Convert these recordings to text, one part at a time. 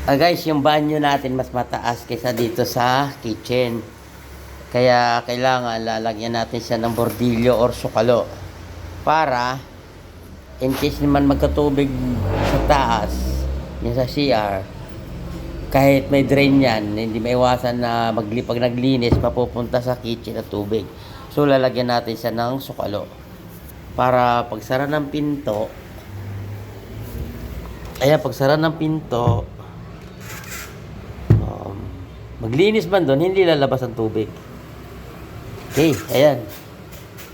Guys, yung banyo natin mas mataas kaysa dito sa kitchen. Kaya kailangan lalagyan natin siya ng bordilyo or sukalo. Para in case naman magkatubig sa taas, yung sa CR, kahit may drain yan, hindi maiwasan na pag naglinis, mapupunta sa kitchen at tubig. So lalagyan natin siya ng sukalo. Para pagsara ng pinto, pagsara ng pinto, maglinis man doon, hindi lalabas ang tubig. Okay, ayan.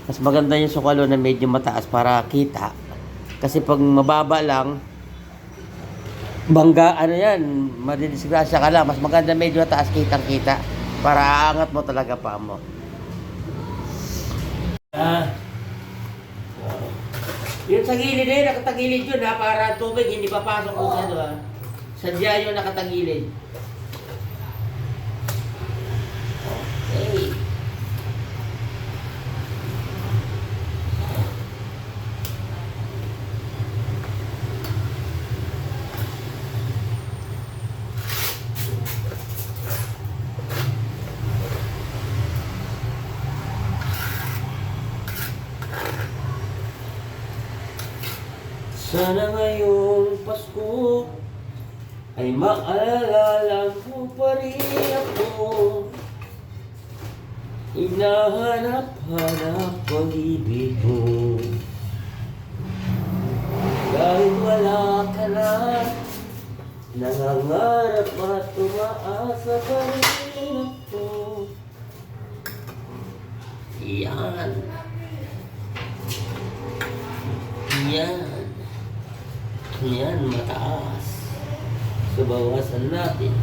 Mas maganda yung sukalo na medyo mataas para kita. Kasi pag mababa lang, bangga, madidisgrasya ka lang. Mas maganda medyo mataas, kitang-kita. Para aangat mo talaga pa mo. Yung sa gilid nakatagilid yun para tubig hindi papasok kung ano Sadya yun nakatagilid. Okay. Sana ngayong Pasko ay maalala mo pa rin ako. Hinahanap-hanap pag-ibig mo. Dahil wala ka na, nangangarap at umaasa pa rin ako. Yan. Yan. Yan, mataas. So, bawasan natin.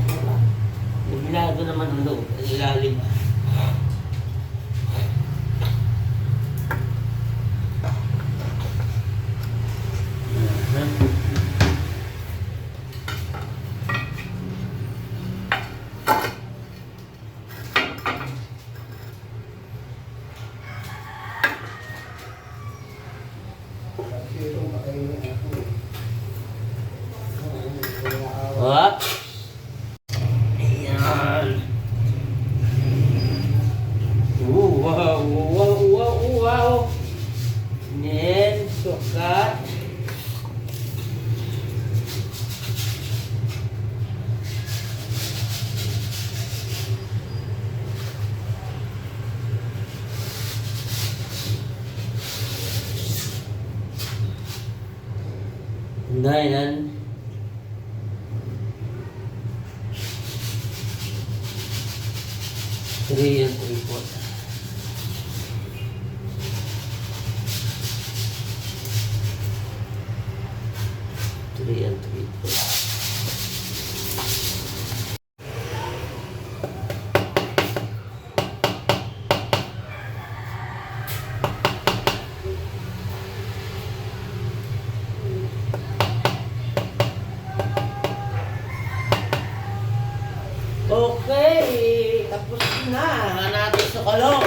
Nagilado naman ang loob. Ilalim. What? Ayan. Wow. Then, sukat. Nine. 3 and 3/4. 3 and 3/4. Okay, tapos na natin sukalo.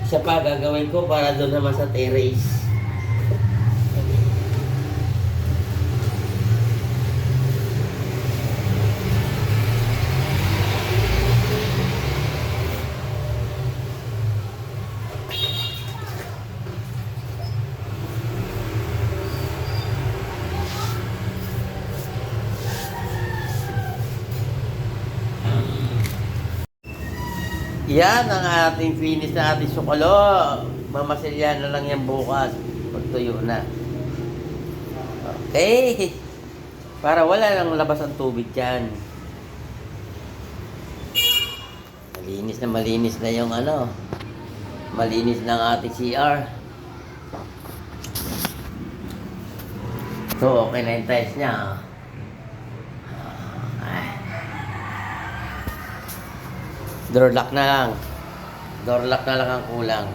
Isa pa gagawin ko para doon naman sa terrace. Yan ang ating finish na ating sukalo. Mamasilyan na lang yan bukas. Pagtuyo na. Okay. Para wala nang labas ang tubig dyan. Malinis na yung malinis na ang ating CR. So, okay na yung tiles niya. Door lock na lang. Door lock na lang ang kulang.